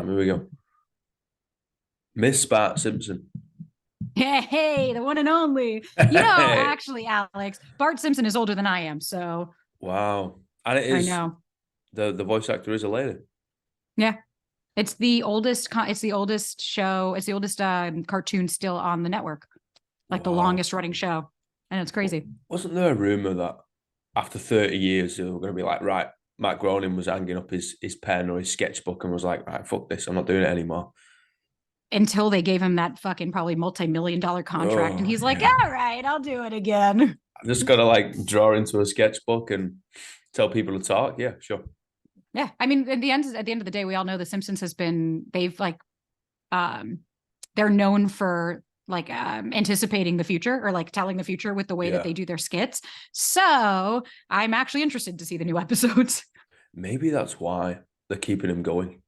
Here we go. Miss Bart Simpson. Hey, the one and only. Hey. Actually, Alex, Bart Simpson is older than I am, so Wow. And it I is know. the voice actor is a lady. Yeah, it's the oldest. It's the oldest show. It's the oldest cartoon still on the network, like the Wow. longest running show, and it's crazy. Wasn't there a rumor that after 30 years they were going to be like, right, Matt Groening was hanging up his pen or his sketchbook and was like, right, fuck this, I'm not doing it anymore. Until they gave him that fucking probably multi-million-dollar contract, and Oh he's like, yeah. "All right, I'll do it again." I just gotta like draw into a sketchbook and tell people to talk. Yeah, sure. Yeah, I mean, at the end of the day, we all know The Simpsons has been they've like um they're known for like anticipating the future or like telling the future with the way that Yeah. they do their skits. So I'm actually interested to see the new episodes. Maybe that's why they're keeping him going.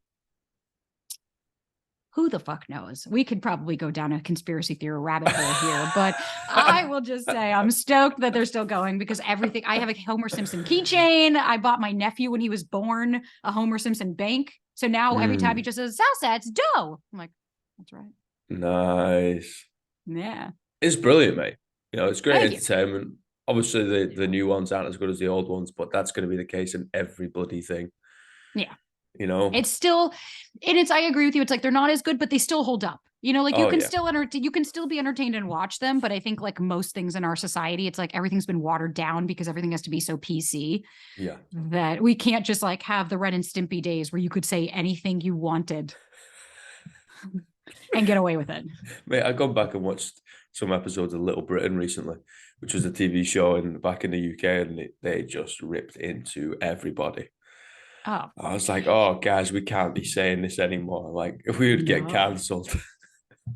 Who the fuck knows? We could probably go down a conspiracy theory rabbit hole here, but I will just say I'm stoked that they're still going because everything. I have a Homer Simpson keychain. I bought my nephew when he was born a Homer Simpson bank. So now every time he Mm, just says salsa, it's dough. I'm like, that's right. nice. Yeah. It's brilliant, mate. It's great Thank you. entertainment. Obviously, the new ones aren't as good as the old ones, but that's going to be the case in every bloody thing. Yeah. You know? It's still, and it's, I agree with you. It's like they're not as good, but they still hold up. Like Oh yeah, you can still be entertained and watch them. But I think like most things in our society, it's like everything's been watered down because everything has to be so PC yeah. that we can't just like have the Ren and Stimpy days where you could say anything you wanted and get away with it. Mate, I've gone back and watched some episodes of Little Britain recently, which was a TV show back in the UK, and they just ripped into everybody. Oh, I was like, oh, guys, we can't be saying this anymore. Like, if we would get no. cancelled.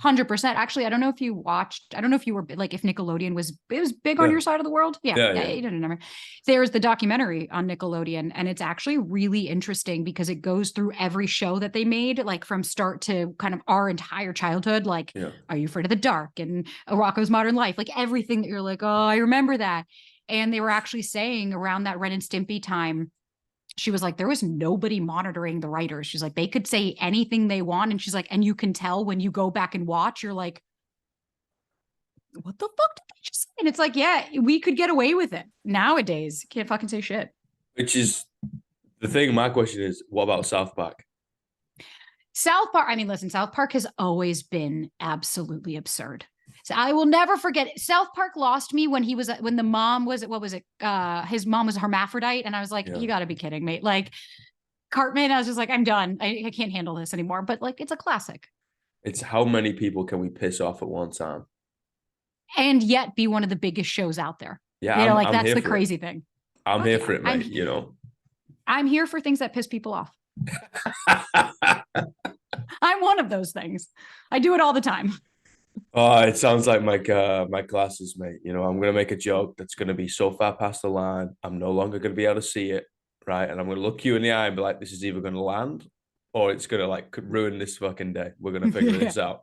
100%. Actually, I don't know if you watched, I don't know if you were like, if Nickelodeon was, it was big on Yeah, your side of the world. Yeah. yeah, Yeah. yeah, You didn't remember. There's the documentary on Nickelodeon, and it's actually really interesting because it goes through every show that they made, like from start to kind of our entire childhood. Like, yeah. Are You Afraid of the Dark and Rocco's Modern Life? Like everything that you're like, oh, I remember that. And they were actually saying around that Ren and Stimpy time, she was like, there was nobody monitoring the writers. She's like, they could say anything they want. And she's like, and you can tell when you go back and watch, you're like, what the fuck did they just say? And it's like, yeah, we could get away with it. Nowadays, can't fucking say shit. Which is the thing. My question is, what about South Park? South Park, I mean, listen, South Park has always been absolutely absurd. So I will never forget it. South Park lost me when when the mom was, what was it? His mom was a hermaphrodite. And I was like, Yeah. you got to be kidding me. Like Cartman, I was just like, I'm done. I can't handle this anymore. But like, it's a classic. It's how many people can we piss off at one time? And yet be one of the biggest shows out there. Yeah, I'm Like I'm that's here the for it. crazy thing. I'm Fuck here yeah. for it, mate. I'm here for things that piss people off. I'm one of those things. I do it all the time. Oh, it sounds like my classes, mate. I'm gonna make a joke that's gonna be so far past the line, I'm no longer gonna be able to see it, right? And I'm gonna look you in the eye and be like, this is either gonna land or it's gonna like could ruin this fucking day. We're gonna figure Yeah. this out.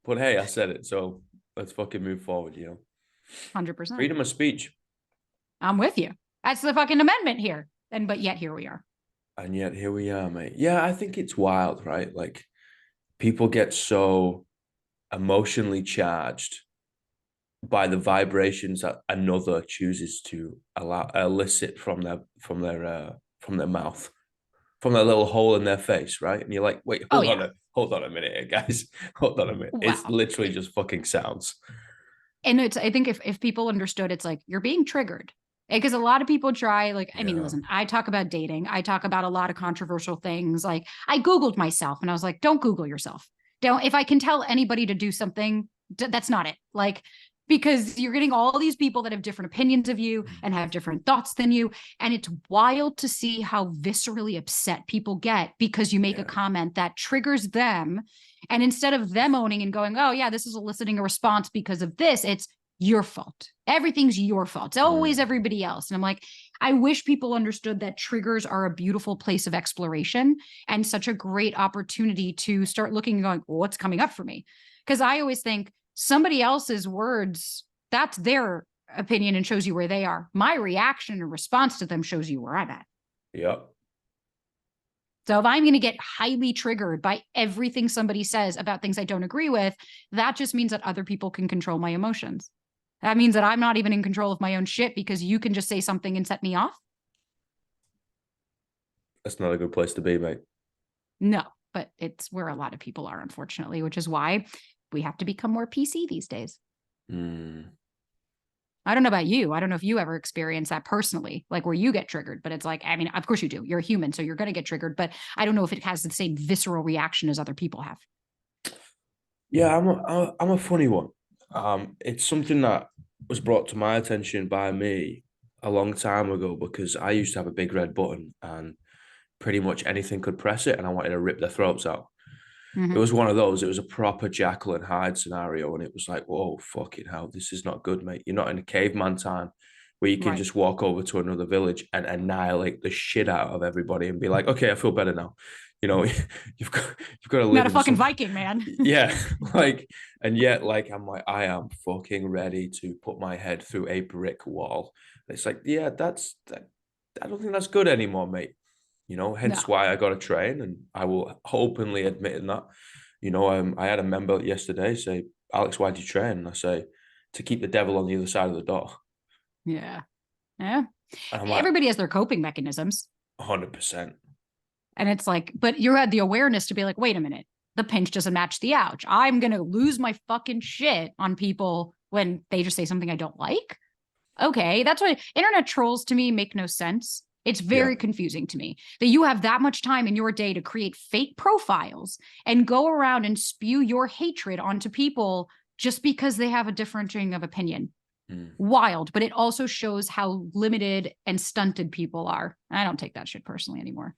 But hey, I said it, so let's fucking move forward. 100%. Freedom of speech. I'm with you. That's the fucking amendment here. But yet here we are. And yet here we are, mate. Yeah, I think it's wild, right? Like people get so emotionally charged by the vibrations that another chooses to elicit from their mouth, from that little hole in their face, right? And you're like, wait, Oh yeah. hold on a minute here, guys. Hold on a minute. It's Wow. literally just fucking sounds. And I think if people understood, it's like you're being triggered. Because a lot of people try, like, I mean, Yeah. listen, I talk about dating. I talk about a lot of controversial things. Like I Googled myself and I was like, don't Google yourself. Don't, if I can tell anybody to do something, that's not it. Like, because you're getting all these people that have different opinions of you and have different thoughts than you. And it's wild to see how viscerally upset people get because you make a Yeah. comment that triggers them. And instead of them owning and going, oh, yeah, this is eliciting a response because of this, it's your fault. Everything's your fault. It's always Mm. everybody else. And I'm like, I wish people understood that triggers are a beautiful place of exploration and such a great opportunity to start looking and going, well, what's coming up for me? Because I always think somebody else's words, that's their opinion and shows you where they are. My reaction and response to them shows you where I'm at. Yep. So if I'm going to get highly triggered by everything somebody says about things I don't agree with, that just means that other people can control my emotions. That means that I'm not even in control of my own shit because you can just say something and set me off. That's not a good place to be, mate. No, but it's where a lot of people are, unfortunately, which is why we have to become more PC these days. Mm. I don't know about you. I don't know if you ever experience that personally, like where you get triggered, but it's like, I mean, of course you do. You're a human, so you're going to get triggered, but I don't know if it has the same visceral reaction as other people have. Yeah, I'm a funny one. It's something that was brought to my attention by me a long time ago because I used to have a big red button and pretty much anything could press it, and I wanted to rip their throats out. It Mm-hmm. was one of those. It was a proper Jekyll and Hyde scenario, and it was like, whoa, fucking hell, this is not good, mate. You're not in a caveman time where you can Right. just walk over to another village and annihilate the shit out of everybody and be like, okay, I feel better now. You know, you've got to Not live a in fucking some, Viking, man. yeah, like, and yet, like, I'm like, I am fucking ready to put my head through a brick wall. And it's like, yeah, that's that. I don't think that's good anymore, mate. Hence No. why I got a train, and I will openly admit in that. I had a member yesterday say, Alex, why'd you train? And I say, to keep the devil on the other side of the door. Yeah. Yeah. And I'm like, Everybody has their coping mechanisms. 100%. And it's like, but you had the awareness to be like, wait a minute, the pinch doesn't match the ouch. I'm going to lose my fucking shit on people when they just say something I don't like. Okay. That's why internet trolls to me make no sense. It's Yeah. very confusing to me that you have that much time in your day to create fake profiles and go around and spew your hatred onto people just because they have a differing of opinion. Mm. Wild, but it also shows how limited and stunted people are. I don't take that shit personally anymore.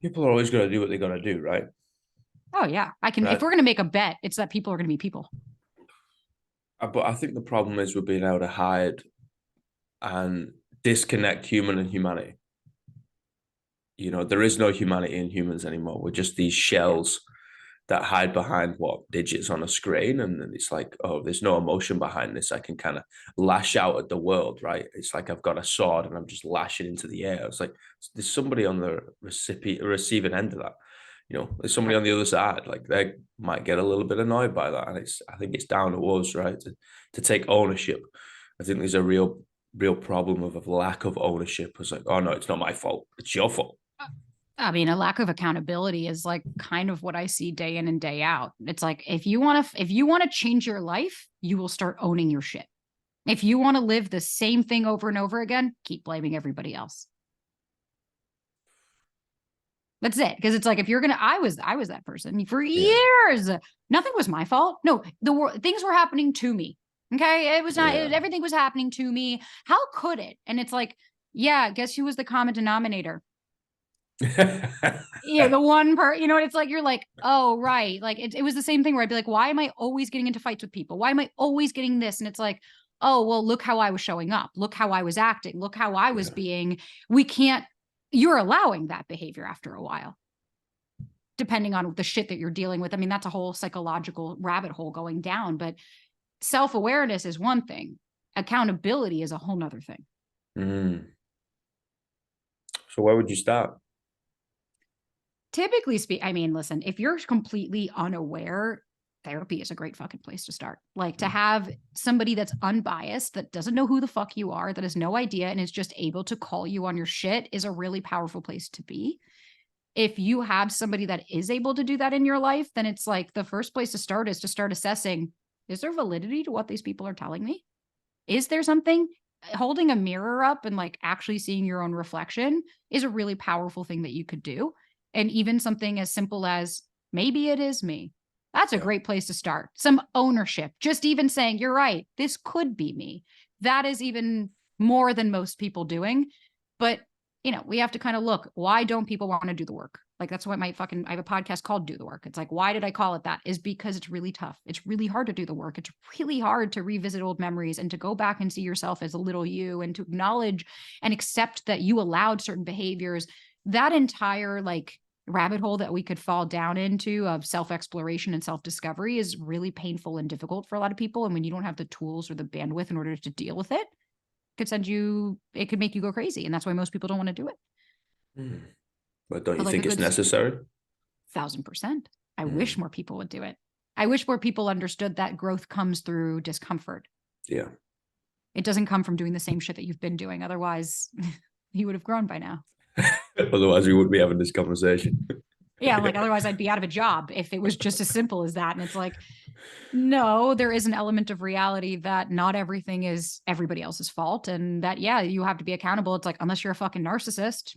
People are always going to do what they're going to do, right? Oh yeah, I can. If Right. we're gonna make a bet, it's that people are gonna be people. But I think the problem is we're being able to hide and disconnect human and humanity. There is no humanity in humans anymore. We're just these Yeah. shells that hide behind what digits on a screen, and it's like, oh, there's no emotion behind this. I can kind of lash out at the world, right? It's like I've got a sword and I'm just lashing into the air. It's like there's somebody on the receiving end of that. There's somebody Right. on the other side. Like they might get a little bit annoyed by that, and I think it's down to us, right, to take ownership. I think there's a real problem of a lack of ownership. It's like, oh no, it's not my fault. It's your fault. I mean, a lack of accountability is like kind of what I see day in and day out. It's like if you want to change your life, you will start owning your shit. If you want to live the same thing over and over again, keep blaming everybody else. That's it. Because it's like if you're gonna, I was that person for Yeah, years. Nothing was my fault. No, things were happening to me. Okay, it was not. yeah. Everything was happening to me. How could it? And it's like, yeah, guess who was the common denominator? Yeah, the one per, it's like you're like, oh right, like it was the same thing where I'd be like, why am I always getting into fights with people? Why am I always getting this? And it's like, oh well, look how I was showing up. Look how I was acting. Look how I was Yeah. being. We can't. You're allowing that behavior after a while depending on the shit that you're dealing with. I mean, that's a whole psychological rabbit hole going down, but self-awareness is one thing. Accountability is a whole nother thing. Mm. So where would you start? Typically speak, I mean, listen, if you're completely unaware, therapy is a great fucking place to start. Like to have somebody that's unbiased, that doesn't know who the fuck you are, that has no idea and is just able to call you on your shit is a really powerful place to be. If you have somebody that is able to do that in your life, then it's like the first place to start is to start assessing, is there validity to what these people are telling me? Is there something? Holding a mirror up and like actually seeing your own reflection is a really powerful thing that you could do. And even something as simple as maybe it is me. That's a Yeah. great place to start. Some ownership, just even saying, you're right, this could be me. That is even more than most people doing. But we have to kind of look, why don't people want to do the work? Like that's what I have a podcast called Do the Work. It's like, why did I call it that? Is because it's really tough. It's really hard to do the work. It's really hard to revisit old memories and to go back and see yourself as a little you and to acknowledge and accept that you allowed certain behaviors. That entire like rabbit hole that we could fall down into of self-exploration and self-discovery is really painful and difficult for a lot of people. And when you don't have the tools or the bandwidth in order to deal with it, it could make you go crazy. And that's why most people don't want to do it. Mm. But don't you But like a think it's good necessary? 1000%. I wish Mm, more people would do it. I wish more people understood that growth comes through discomfort. yeah. It doesn't come from doing the same shit that you've been doing. Otherwise, you would have grown by now. Otherwise, we wouldn't be having this conversation. Yeah, like otherwise I'd be out of a job if it was just as simple as that. And it's like, no, there is an element of reality that not everything is everybody else's fault. And that, yeah, you have to be accountable. It's like, unless you're a fucking narcissist,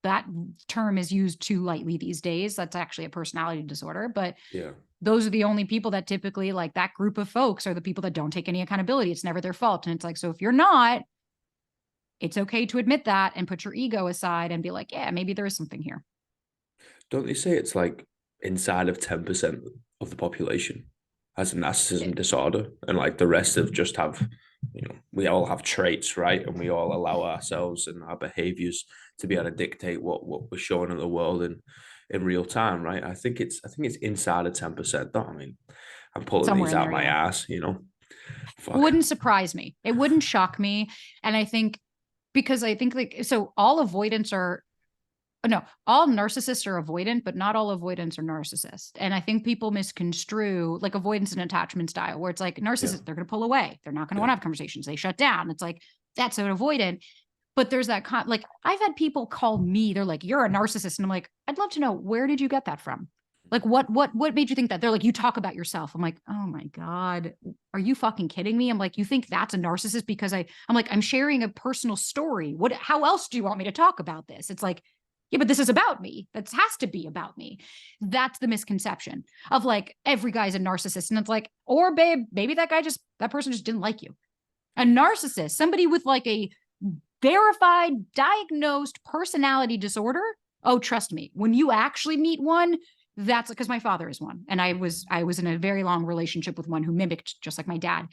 that term is used too lightly these days. That's actually a personality disorder. But Yeah. those are the only people that typically, like that group of folks, are the people that don't take any accountability. It's never their fault. And it's like, so if you're not, it's okay to admit that and put your ego aside and be like, yeah, maybe there is something here. Don't they say it's like inside of 10% of the population has a narcissism It, disorder, and like the rest of just have, we all have traits, right? And we all allow ourselves and our behaviors to be able to dictate what we're showing in the world in real time, right? I think it's inside of 10%. Don't I mean I'm pulling somewhere these in out there, my yeah. ass. Fuck. Wouldn't surprise me. It wouldn't shock me. And I think because I think like so all avoidance are no, all narcissists are avoidant, but not all avoidants are narcissists. And I think people misconstrue like avoidance and attachment style, where it's like Yeah. narcissists, they're going to pull away. They're not going to want Yeah. to have conversations. They shut down. It's like, that's an avoidant. But there's that like, I've had people call me, they're like, you're a narcissist. And I'm like, I'd love to know, where did you get that from? Like, what made you think that? They're like, you talk about yourself. I'm like, oh my God, are you fucking kidding me? I'm like, you think that's a narcissist because I'm like, I'm sharing a personal story. How else do you want me to talk about this? It's like, yeah, but this is about me. That has to be about me. That's the misconception of like every guy's a narcissist. And it's like, or babe, maybe that person just didn't like you. A narcissist, somebody with like a verified, diagnosed personality disorder. Oh, trust me, when you actually meet one, that's because my father is one. And I was in a very long relationship with one who mimicked just like my dad.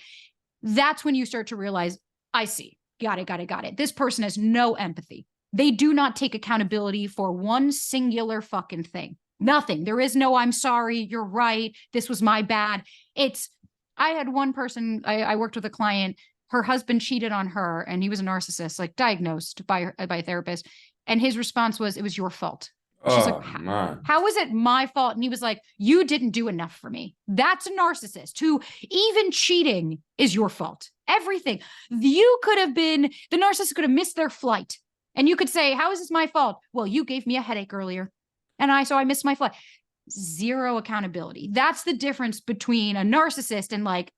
That's when you start to realize, I see. Got it. This person has no empathy. They do not take accountability for one singular fucking thing. Nothing. There is no, I'm sorry, you're right. This was my bad. I had one person, I worked with a client, her husband cheated on her and he was a narcissist, like diagnosed by a therapist. And his response was, it was your fault. She's like, Oh man. how is it my fault? And he was like, you didn't do enough for me. That's a narcissist who even cheating is your fault. Everything. You could have been, the narcissist could have missed their flight. And you could say, how is this my fault? Well, you gave me a headache earlier. So I missed my flight. Zero accountability. That's the difference between a narcissist and like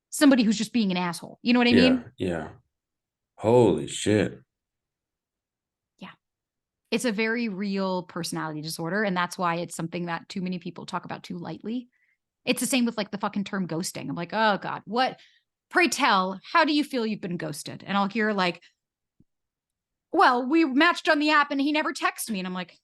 somebody who's just being an asshole. You know what I Yeah. mean? Yeah. Holy shit. Yeah. It's a very real personality disorder. And that's why it's something that too many people talk about too lightly. It's the same with like the fucking term ghosting. I'm like, oh God, pray tell, how do you feel you've been ghosted? And I'll hear like, well, we matched on the app and he never texted me. And I'm like,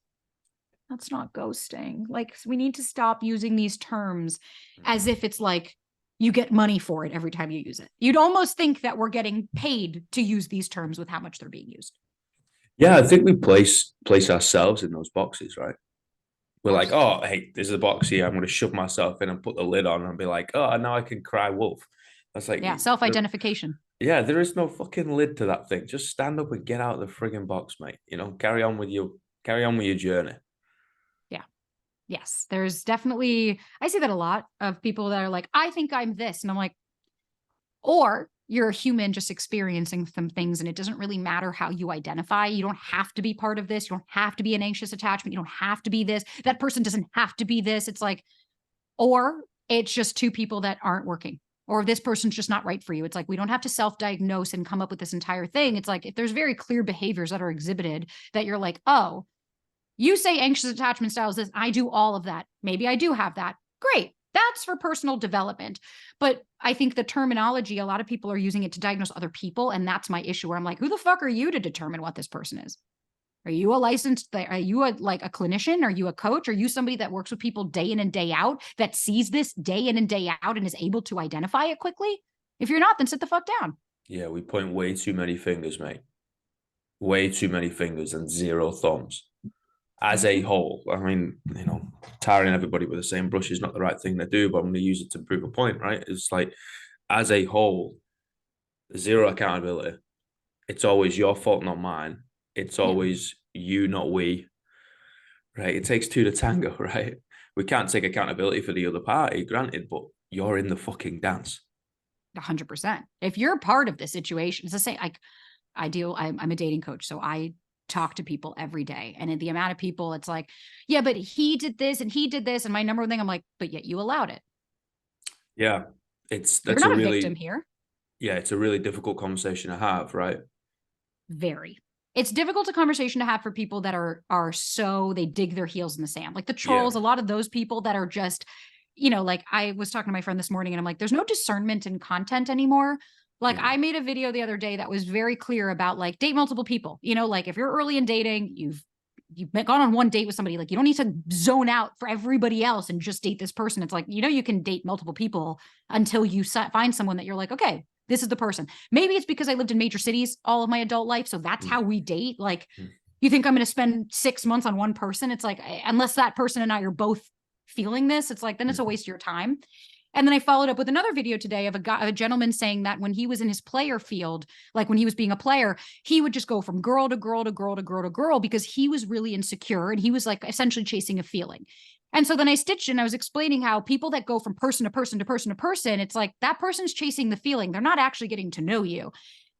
that's not ghosting. Like, we need to stop using these terms as if it's like you get money for it every time you use it. You'd almost think that we're getting paid to use these terms with how much they're being used. Yeah, I think we place ourselves in those boxes, right? We're like, oh, Absolutely. hey, there's a box here. I'm going to shove myself in and put the lid on and be like, oh, now I can cry wolf. That's like, Yeah. Self identification. yeah, there is no fucking lid to that thing. Just stand up and get out of the frigging box, mate. Carry on with your journey. Yeah. Yes. There's definitely, I see that a lot of people that are like, I think I'm this. And I'm like, or you're a human just experiencing some things and it doesn't really matter how you identify. You don't have to be part of this. You don't have to be an anxious attachment. You don't have to be this. That person doesn't have to be this. It's like, or it's just two people that aren't working, or this person's just not right for you. It's like, we don't have to self-diagnose and come up with this entire thing. It's like, if there's very clear behaviors that are exhibited that you're like, oh, you say anxious attachment styles this, I do all of that. Maybe I do have that. Great. That's for personal development. But I think the terminology, a lot of people are using it to diagnose other people. And that's my issue where I'm like, who the fuck are you to determine what this person is? Are you a licensed, are you like a clinician? Are you a coach? Are you somebody that works with people day in and day out that sees this day in and day out and is able to identify it quickly? If you're not, then sit the fuck down. Yeah, we point way too many fingers, mate. Way too many fingers and zero thumbs. As a Mm-hmm. whole, I mean, tarring everybody with the same brush is not the right thing to do, but I'm going to use it to prove a point, right? It's like, as a whole, zero accountability. It's always your fault, not mine. It's Yeah. always you, not we. right? It takes two to tango, right? We can't take accountability for the other party, granted, but you're in the fucking dance. 100%. If you're part of the situation, it's the same. Like I'm a dating coach, so I talk to people every day. And the amount of people, it's like, yeah, but he did this and he did this. And my number one thing, I'm like, but yet you allowed it. Yeah. It's You're that's a not a victim really here. yeah, it's a really difficult conversation to have, right? Very. It's difficult a conversation to have for people that are so they dig their heels in the sand. Like the Yeah. trolls, a lot of those people that are just, like I was talking to my friend this morning and I'm like, there's no discernment in content anymore. Like I Mm, made a video the other day that was very clear about like date multiple people. Like if you're early in dating, you've gone on one date with somebody, like you don't need to zone out for everybody else and just date this person. It's like, you can date multiple people until you find someone that you're like, okay, this is the person. Maybe it's because I lived in major cities all of my adult life. So that's mm, how we date. Like, mm. you think I'm going to spend 6 months on one person? It's like, unless that person and I are both feeling this, it's like, then it's a Mm. waste of your time. And then I followed up with another video today of a gentleman saying that when he was in his player field, like when he was being a player, he would just go from girl to girl to girl to girl to girl because he was really insecure and he was like essentially chasing a feeling. And so then I stitched and I was explaining how people that go from person to person to person to person, it's like that person's chasing the feeling. They're not actually getting to know you.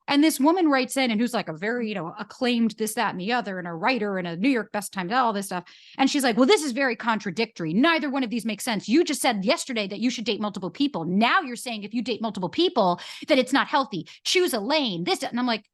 And this woman writes in and who's like a very, acclaimed this, that, and the other, and a writer and a New York Best Times, all this stuff. And she's like, well, this is very contradictory. Neither one of these makes sense. You just said yesterday that you should date multiple people. Now you're saying if you date multiple people, that it's not healthy. Choose a lane. This, and I'm like,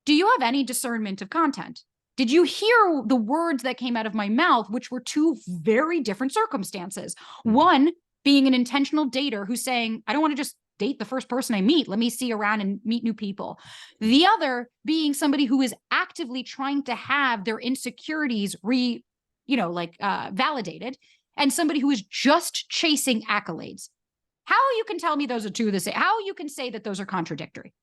do you have any discernment of content? Did you hear the words that came out of my mouth, which were two very different circumstances? Mm. One being an intentional dater who's saying, I don't want to just date the first person I meet. Let me see around and meet new people. The other being somebody who is actively trying to have their insecurities validated, and somebody who is just chasing accolades. How you can tell me those are two of the same? How you can say that those are contradictory?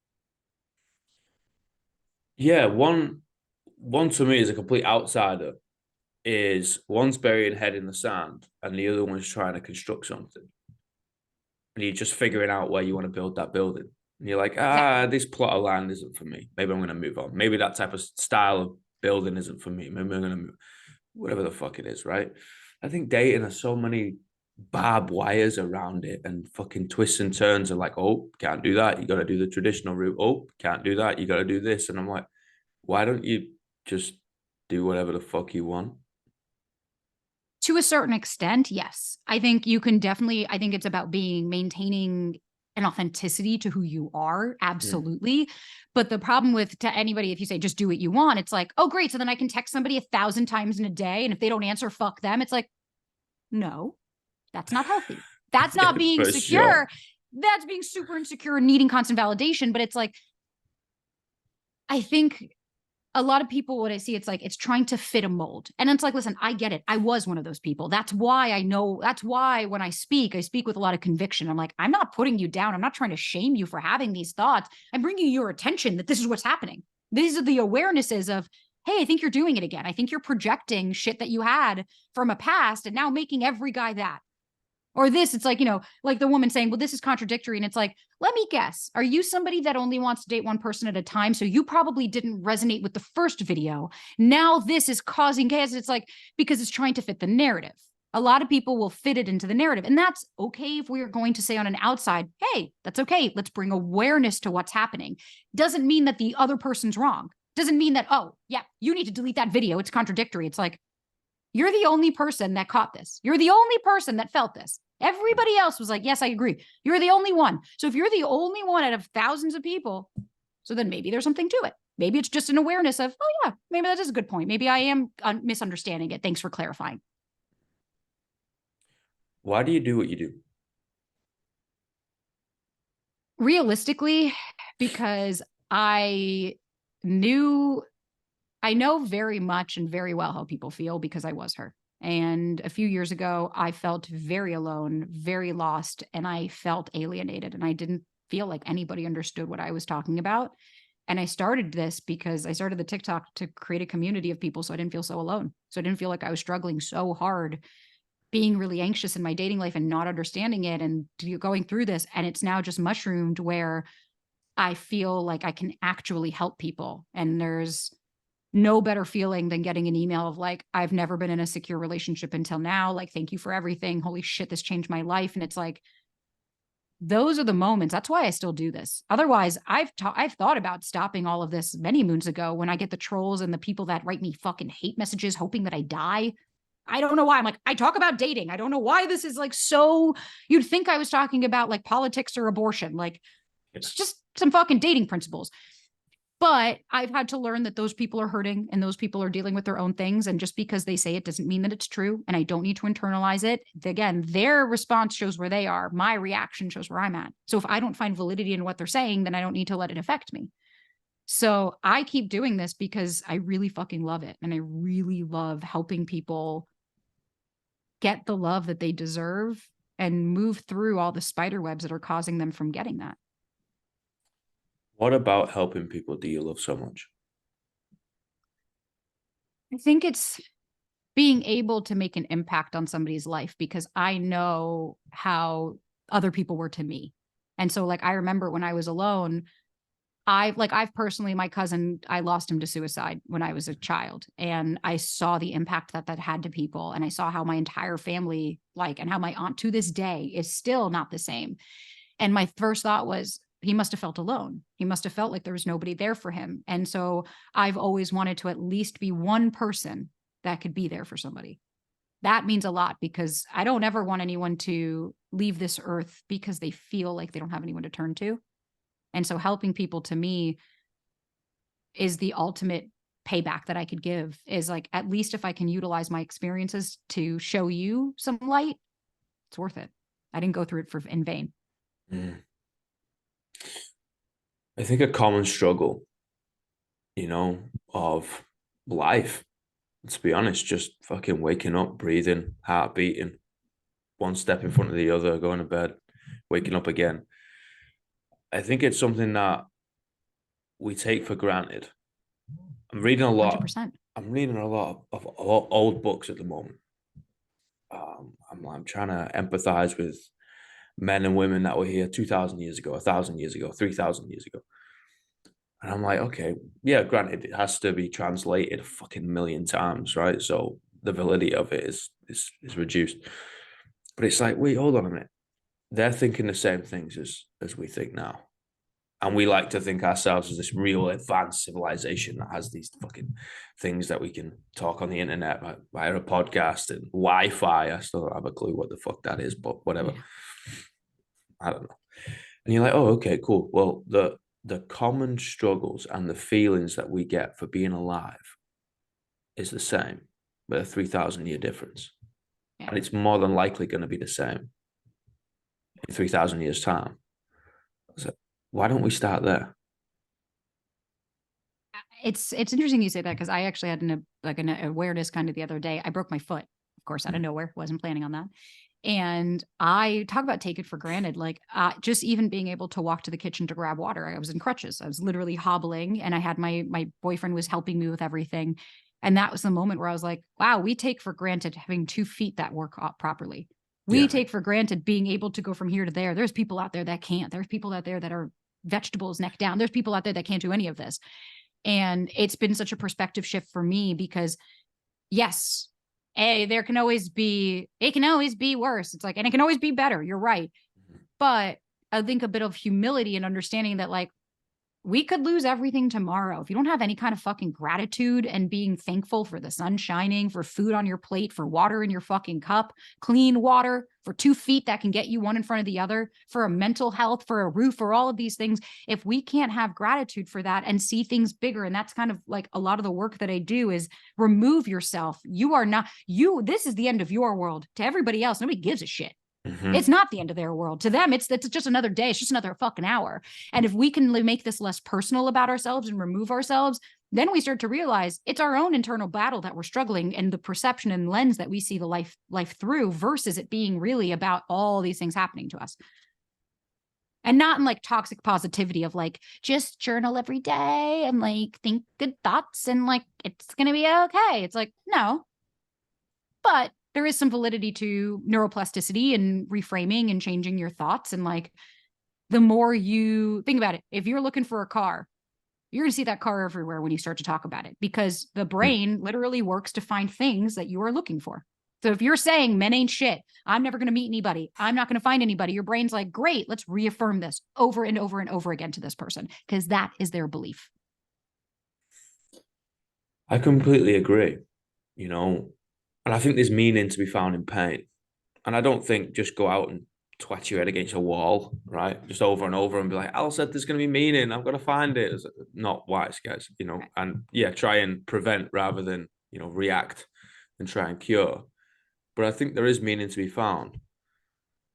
Yeah, one to me is a complete outsider. Is one's burying head in the sand and the other one's trying to construct something. And you're just figuring out where you want to build that building. And you're like, Exactly. this plot of land isn't for me. Maybe I'm going to move on. Maybe that type of style of building isn't for me. Maybe I'm going to move, whatever the fuck it is, right? I think dating has so many barbed wires around it and fucking twists and turns are like, oh, can't do that. You got to do the traditional route. Oh, can't do that. You got to do this. And I'm like, why don't you just do whatever the fuck you want? To a certain extent, yes. I think it's about maintaining an authenticity to who you are. Mm. Absolutely. But the problem with to anybody, if you say just do what you want, it's like, oh, great. So then I can text somebody 1,000 times in a day. And if they don't answer, fuck them. It's like, no, that's not healthy. That's Yeah, not being for sure. secure. That's being super insecure and needing constant validation. But it's like, I think a lot of people, what I see, it's like it's trying to fit a mold. And it's like, listen, I get it. I was one of those people. That's why I know, that's why when I speak with a lot of conviction. I'm like, I'm not putting you down. I'm not trying to shame you for having these thoughts. I'm bringing your attention that this is what's happening. These are the awarenesses of, hey, I think you're doing it again. I think you're projecting shit that you had from a past and now making every guy that. Or this, it's like, like the woman saying, well, this is contradictory. And it's like, let me guess. Are you somebody that only wants to date one person at a time? So you probably didn't resonate with the first video. Now this is causing chaos. It's like, because it's trying to fit the narrative. A lot of people will fit it into the narrative. And that's okay if we're going to say on an outside, hey, that's okay. Let's bring awareness to what's happening. Doesn't mean that the other person's wrong. Doesn't mean that, oh, yeah, you need to delete that video. It's contradictory. It's like, you're the only person that caught this. You're the only person that felt this. Everybody else was like, yes, I agree. You're the only one. So if you're the only one out of thousands of people, so then maybe there's something to it. Maybe it's just an awareness of, oh, yeah, maybe that is a good point. Maybe I am misunderstanding it. Thanks for clarifying. Why do you do what you do? Realistically, because I knew I know very much and very well how people feel because I was her. And a few years ago, I felt very alone, very lost, and I felt alienated. And I didn't feel like anybody understood what I was talking about. And I started this because I started the TikTok to create a community of people so I didn't feel so alone. So I didn't feel like I was struggling so hard, being really anxious in my dating life and not understanding it and going through this. And it's now just mushroomed where I feel like I can actually help people. And there's no better feeling than getting an email of like, I've never been in a secure relationship until now. Like, thank you for everything. Holy shit, this changed my life. And it's like, those are the moments. That's why I still do this. Otherwise, I've thought about stopping all of this many moons ago when I get the trolls and the people that write me fucking hate messages hoping that I die. I don't know why. I'm like, I talk about dating. I don't know why this is like so. You'd think I was talking about like politics or abortion. Like, it's just some fucking dating principles. But I've had to learn that those people are hurting and those people are dealing with their own things. And just because they say it doesn't mean that it's true. And I don't need to internalize it. Again, their response shows where they are. My reaction shows where I'm at. So if I don't find validity in what they're saying, then I don't need to let it affect me. So I keep doing this because I really fucking love it. And I really love helping people get the love that they deserve and move through all the spider webs that are causing them from getting that. What about helping people do you love so much? I think it's being able to make an impact on somebody's life because I know how other people were to me. And so like I remember when I was alone, I've personally, my cousin, I lost him to suicide when I was a child, and I saw the impact that that had to people, and I saw how my entire family, like, and how my aunt to this day is still not the same. And my first thought was, he must have felt alone. He must have felt like there was nobody there for him. And so I've always wanted to at least be one person that could be there for somebody. That means a lot because I don't ever want anyone to leave this earth because they feel like they don't have anyone to turn to. And so helping people to me is the ultimate payback that I could give, is like, at least if I can utilize my experiences to show you some light, it's worth it. I didn't go through it in vain. Mm. I think a common struggle, of life, let's be honest, just fucking waking up, breathing, heart beating, one step in front of the other, going to bed, waking up again. I think it's something that we take for granted. I'm reading a lot. 100%. I'm reading a lot of old books at the moment. I'm trying to empathize with men and women that were here 2,000 years ago, 1,000 years ago, 3,000 years ago. And I'm like, okay, yeah, granted, it has to be translated a fucking million times, right? So the validity of it is reduced. But it's like, wait, hold on a minute. They're thinking the same things as we think now. And we like to think ourselves as this real advanced civilization that has these fucking things that we can talk on the internet via a podcast and Wi-Fi. I still don't have a clue what the fuck that is, but whatever. Yeah. I don't know. And you're like, oh, okay, cool. Well, the common struggles and the feelings that we get for being alive is the same, with a 3,000 year difference. Yeah. And it's more than likely going to be the same in 3,000 years' time. So why don't we start there? It's interesting you say that because I actually had an awareness kind of the other day. I broke my foot, of course, out of nowhere. Wasn't planning on that. And I talk about take it for granted. Like just even being able to walk to the kitchen to grab water. I was in crutches. I was literally hobbling, and I had my boyfriend was helping me with everything. And that was the moment where I was like, wow, we take for granted having 2 feet that work properly. We Yeah. take for granted being able to go from here to there. There's people out there that can't. There's people out there that are vegetables neck down. There's people out there that can't do any of this. And it's been such a perspective shift for me because yes, there can always be, it can always be worse. It's like, and it can always be better. You're right. But I think a bit of humility and understanding that like we could lose everything tomorrow. If you don't have any kind of fucking gratitude and being thankful for the sun shining, for food on your plate, for water in your fucking cup, clean water, for 2 feet that can get you one in front of the other, for a mental health, for a roof, for all of these things. If we can't have gratitude for that and see things bigger, and that's kind of like a lot of the work that I do is remove yourself. You are not, this is the end of your world. To everybody else, nobody gives a shit. Mm-hmm. It's not the end of their world. To them, it's just another day. It's just another fucking hour. And if we can make this less personal about ourselves and remove ourselves, then we start to realize it's our own internal battle that we're struggling, and the perception and lens that we see the life through versus it being really about all these things happening to us. And not in like toxic positivity of like, just journal every day and like think good thoughts and like, it's going to be okay. It's like, no, but there is some validity to neuroplasticity and reframing and changing your thoughts. And like, the more you think about it, if you're looking for a car you're going to see that car everywhere when you start to talk about it, because the Mm. brain literally works to find things that you are looking for. So if you're saying men ain't shit, I'm never going to meet anybody, I'm not going to find anybody, your brain's like, great, let's reaffirm this over and over and over again to this person, because that is their belief. I completely agree, you know, and I think there's meaning to be found in pain. And I don't think just go out and twat your head against a wall, right? Just over and over and be like, Al said there's going to be meaning. I've got to find it. It's not wise, guys, you know, and yeah, try and prevent rather than, you know, react and try and cure. But I think there is meaning to be found.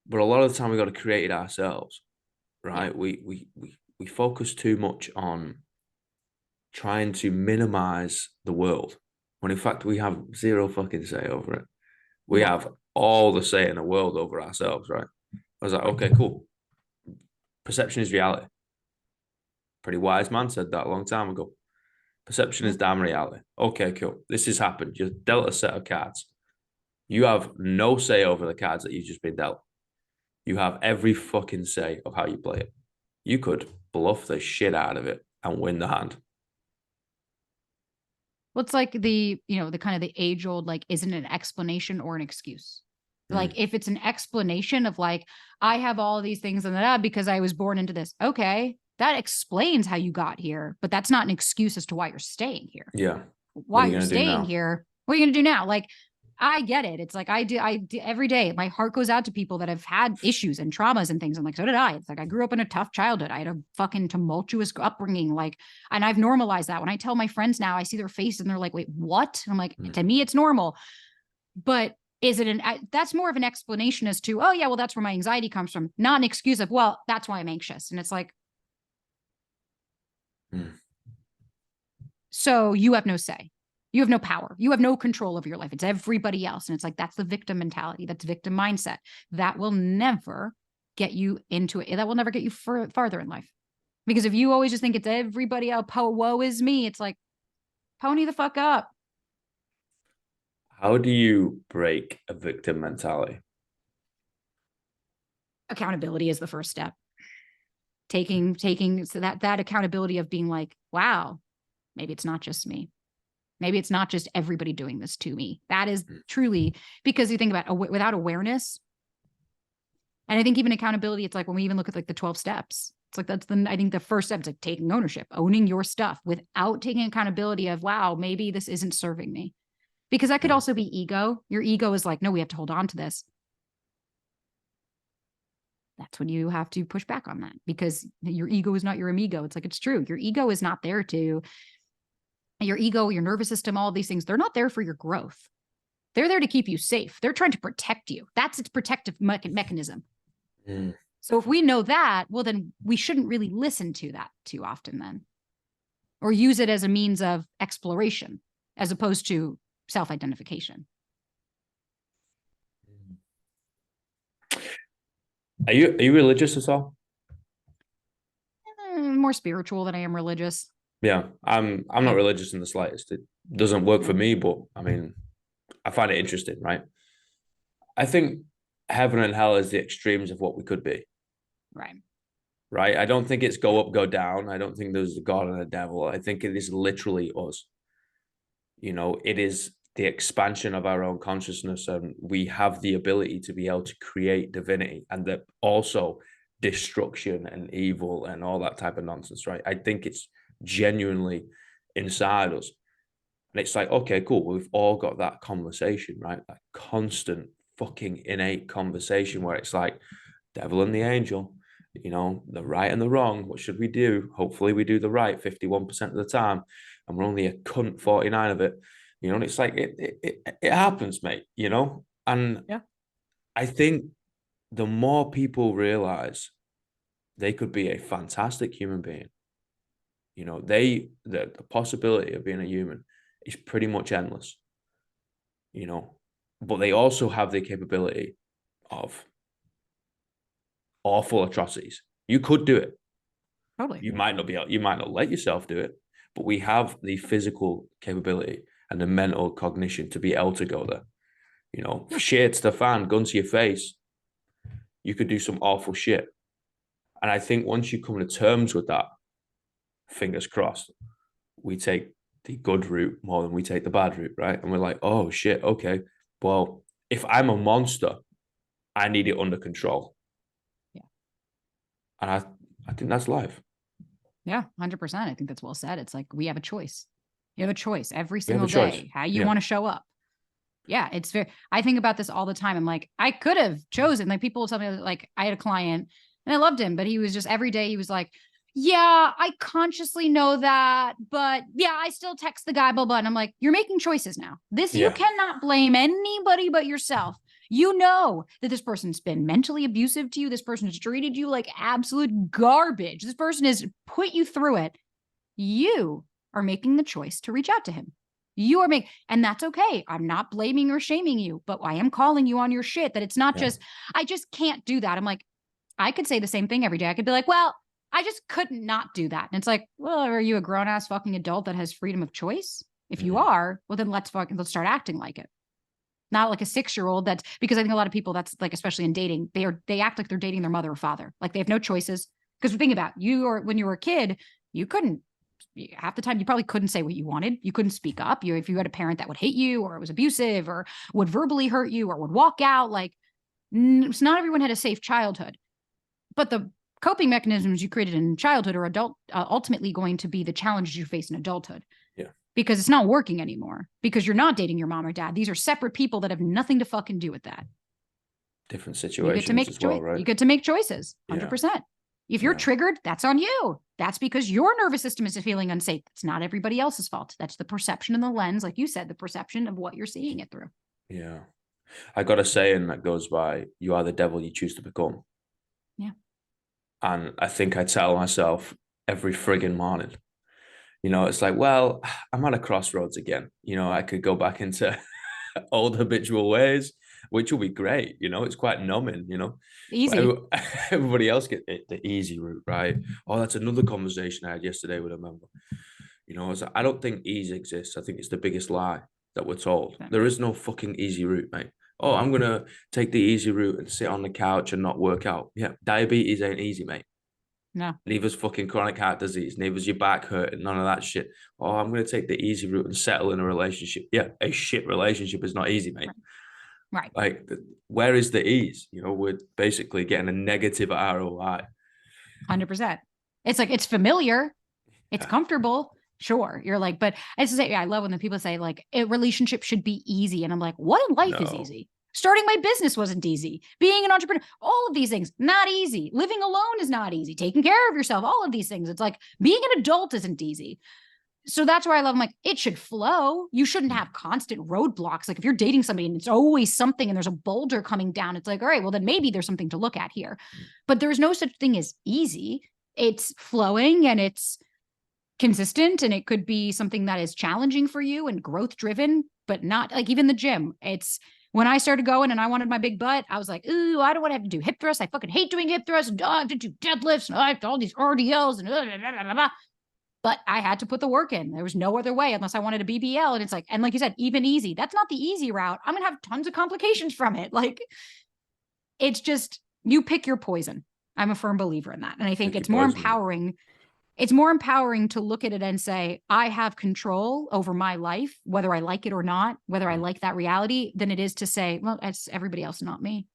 But a lot of the time we got to create it ourselves, Yeah. right? We focus too much on trying to minimize the world when in fact we have zero fucking say over it. We Well, have all the say in the world over ourselves, right? I was like, okay, cool. Perception is reality. Pretty wise man said that a long time ago. Perception yeah. is damn reality. Okay, cool. This has happened. You're dealt a set of cards. You have no say over the cards that you've just been dealt. You have every fucking say of how you play it. You could bluff the shit out of it and win the hand. Well, it's like the kind of the age old, like, isn't an explanation or an excuse. Like, Mm, if it's an explanation of like, I have all of these things and that because I was born into this. Okay. That explains how you got here, but that's not an excuse as to why you're staying here. yeah. What Why are you you're going to do staying now? here. What are you going to do now? Like, I get it. It's like I do every day. My heart goes out to people that have had issues and traumas and things. I'm like, so did I. It's like I grew up in a tough childhood. I had a fucking tumultuous upbringing. Like, and I've normalized that. When I tell my friends now, I see their face and they're like, wait, what? I'm like, Mm, to me, it's normal. But is it that's more of an explanation as to, oh yeah, well, that's where my anxiety comes from, not an excuse of, well, that's why I'm anxious. And it's like, mm, so you have no say. You have no power. You have no control over your life. It's everybody else. And it's like, that's the victim mentality. That's victim mindset. That will never get you into it. That will never get you farther in life. Because if you always just think it's everybody else, woe is me, it's like, pony the fuck up. How do you break a victim mentality? Accountability is the first step. Taking so that accountability of being like, wow, maybe it's not just me. Maybe it's not just everybody doing this to me. That is Mm, truly, because you think about without awareness, and I think even accountability, it's like when we even look at like the 12 steps, it's like I think the first step is like taking ownership, owning your stuff without taking accountability of, wow, maybe this isn't serving me. Because that could mm, also be ego. Your ego is like, no, we have to hold on to this. That's when you have to push back on that, because your ego is not your amigo. It's like, it's true. Your ego is not there to, your ego, your nervous system, all these things, they're not there for your growth. They're there to keep you safe. They're trying to protect you. That's its protective mechanism. mm. So if we know that, well, then we shouldn't really listen to that too often then, or use it as a means of exploration as opposed to self-identification. Are you religious at all? More spiritual than I am religious. Yeah, I'm not religious in the slightest. It doesn't work for Yeah. me, but I mean, I find it interesting, right? I think heaven and hell is the extremes of what we could be, Right. right? I don't think it's go up, go down. I don't think there's a God and a devil. I think it is literally us. You know, it is the expansion of our own consciousness, and we have the ability to be able to create divinity, and that also destruction and evil and all that type of nonsense, right? I think it's genuinely inside us. And it's like, okay, cool. We've all got that conversation, right? That constant fucking innate conversation where it's like, devil and the angel, you know, the right and the wrong. What should we do? Hopefully, we do the right 51% of the time. And we're only a cunt 49 of it. You know, and it's like, it happens, mate, you know? And Yeah. I think the more people realize they could be a fantastic human being, you know, the possibility of being a human is pretty much endless, you know, but they also have the capability of awful atrocities. You could do it. Totally. You might not be able, you might not let yourself do it, but we have the physical capability and the mental cognition to be able to go there. You know, Yeah. shit to the fan, gun to your face, you could do some awful shit. And I think once you come to terms with that, fingers crossed, we take the good route more than we take the bad route, right? And we're like, oh shit, okay. Well, if I'm a monster, I need it under control. Yeah. And I think that's life. Yeah, 100%. I think that's well said. It's like we have a choice. You have a choice every We have a single choice. day, how you Yeah. want to show up. Yeah, it's very, I think about this all the time. I'm like, I could have chosen, like, people will tell me, like, I had a client and I loved him, but he was just every day, he was like, yeah, I consciously know that, but yeah, I still text the guy, blah, blah. And I'm like, you're making choices now. This, you Yeah. cannot blame anybody but yourself. You know that this person's been mentally abusive to you. This person has treated you like absolute garbage. This person has put you through it. You are making the choice to reach out to him. You are making, and that's okay. I'm not blaming or shaming you, but I am calling you on your shit that it's not Yeah. just, I just can't do that. I'm like, I could say the same thing every day. I could be like, well, I just couldn't not do that. And it's like, well, are you a grown ass fucking adult that has freedom of choice? If you Mm-hmm. are, well, then let's start acting like it. Not like a 6-year-old. That's because I think a lot of people, that's like, especially in dating, they act like they're dating their mother or father. Like they have no choices. Because think about you, or when you were a kid, you couldn't, half the time you probably couldn't say what you wanted. You couldn't speak up. If you had a parent that would hate you or was abusive or would verbally hurt you or would walk out, like, so not everyone had a safe childhood. But the coping mechanisms you created in childhood or ultimately going to be the challenges you face in adulthood. Yeah. Because it's not working anymore. Because you're not dating your mom or dad. These are separate people that have nothing to fucking do with that. Different You get to situations make as well, right? You get to make choices. Yeah. 100%. If you're Yeah. triggered, that's on you. That's because your nervous system is feeling unsafe. It's not everybody else's fault. That's the perception and the lens, like you said, the perception of what you're seeing it through. Yeah. I got a saying that goes by, you are the devil you choose to become. Yeah. And I think I tell myself every frigging morning, it's like, well, I'm at a crossroads again. I could go back into old habitual ways, which will be great. It's quite numbing, but Easy. everybody else get the easy route, right? Oh, that's another conversation I had yesterday with a member. I don't think ease exists. I think it's the biggest lie that we're told. There is no fucking easy route, mate. Oh, I'm gonna take the easy route and sit on the couch and not work out. Yeah, diabetes ain't easy, mate. No. Neither's fucking chronic heart disease. Neither's your back hurting. None of that shit. Oh, I'm gonna take the easy route and settle in a relationship. Yeah, a shit relationship is not easy, mate. Right. Like, where is the ease? We're basically getting a negative ROI. 100%. It's like, it's familiar. It's Yeah. comfortable. Sure. You're like, but I just say, yeah, I love when the people say like a relationship should be easy. And I'm like, what in life is No. easy? Starting my business wasn't easy. Being an entrepreneur, all of these things, not easy. Living alone is not easy. Taking care of yourself, all of these things. It's like being an adult isn't easy. So that's why I love, I'm like, it should flow. You shouldn't have constant roadblocks. Like if you're dating somebody and it's always something and there's a boulder coming down, it's like, all right, well, then maybe there's something to look at here. But there's no such thing as easy. It's flowing and it's consistent, and it could be something that is challenging for you and growth driven, but not like even the gym. It's when I started going and I wanted my big butt, I was like, ooh, I don't want to have to do hip thrusts. I fucking hate doing hip thrusts. And I have to do deadlifts and I have to all these RDLs and blah, blah, blah, blah. But I had to put the work in. There was no other way unless I wanted a BBL. And it's like, and like you said, even easy. That's not the easy route. I'm going to have tons of complications from it. Like it's just, you pick your poison. I'm a firm believer in that. And I think it's more empowering. It's more empowering to look at it and say, I have control over my life, whether I like it or not, whether I like that reality, than it is to say, well, it's everybody else, not me.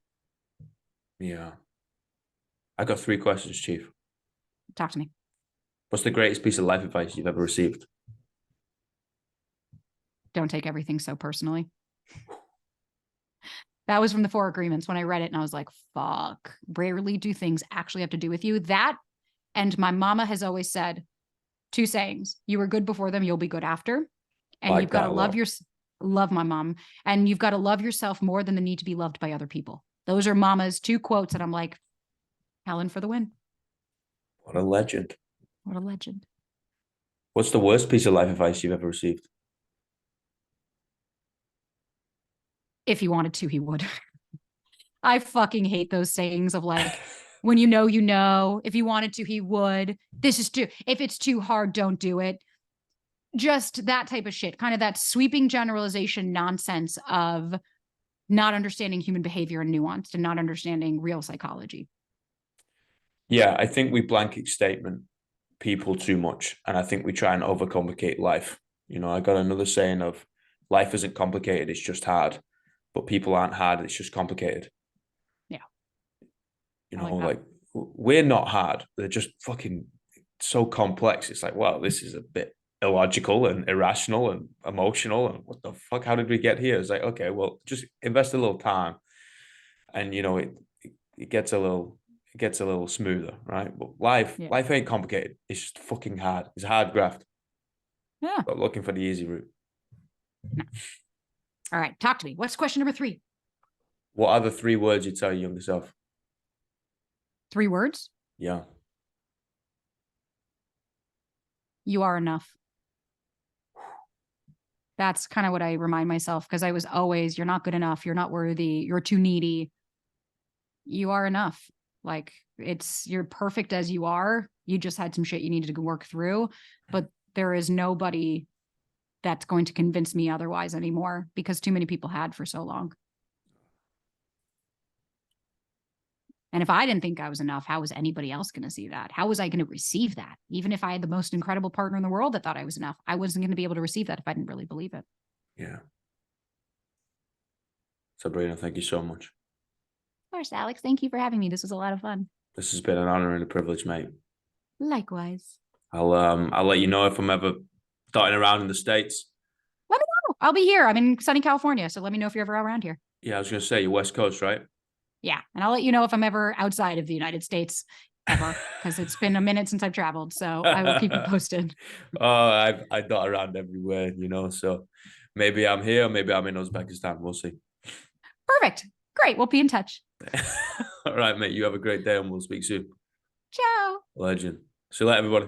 Yeah. I got 3 questions, Chief. Talk to me. What's the greatest piece of life advice you've ever received? Don't take everything so personally. That was from the 4 Agreements when I read it and I was like, fuck, rarely do things actually have to do with you. That, and my mama has always said 2 sayings: you were good before them, you'll be good after. And Like you've got to that love my mom. And you've got to love yourself more than the need to be loved by other people. Those are mama's 2 quotes. And I'm like, Helen for the win. What a legend. What a legend. What's the worst piece of life advice you've ever received? If he wanted to, he would. I fucking hate those sayings of like, when you know, if he wanted to, he would. This is too, if it's too hard, don't do it. Just that type of shit, kind of that sweeping generalization nonsense of not understanding human behavior and nuance and not understanding real psychology. Yeah, I think we blanket statement people too much, and I think we try and overcomplicate life. I got another saying of life isn't complicated, it's just hard. But people aren't hard, it's just complicated. Yeah, I like that. Like we're not hard. They're just fucking so complex. It's like, well, this is a bit illogical and irrational and emotional. And what the fuck? How did we get here? It's like, okay, well, just invest a little time, and it gets a little smoother, right? But life Yeah. life ain't complicated. It's just fucking hard. It's hard graft. Yeah. But looking for the easy route. No. All right. Talk to me. What's question number 3? What are the 3 words you tell your younger self? 3 words. Yeah. You are enough. That's kind of what I remind myself, because I was always, you're not good enough. You're not worthy. You're too needy. You are enough. Like, you're perfect as you are. You just had some shit you needed to work through, but there is nobody that's going to convince me otherwise anymore, because too many people had for so long. And if I didn't think I was enough, how was anybody else going to see that? How was I going to receive that? Even if I had the most incredible partner in the world that thought I was enough, I wasn't going to be able to receive that if I didn't really believe it. Yeah. Sabrina, thank you so much. Of course, Alex. Thank you for having me. This was a lot of fun. This has been an honor and a privilege, mate. Likewise. I'll let you know if I'm ever dotting around in the States. Let me know. I'll be here. I'm in sunny California, so let me know if you're ever around here. Yeah, I was gonna say you're West Coast, right? Yeah, and I'll let you know if I'm ever outside of the United States ever, because it's been a minute since I've traveled. So I will keep you posted. I dot around everywhere, so maybe I'm here, maybe I'm in Uzbekistan. We'll see. Perfect. Great. We'll be in touch. All right, mate. You have a great day and we'll speak soon. Ciao. Legend. See you later, everybody.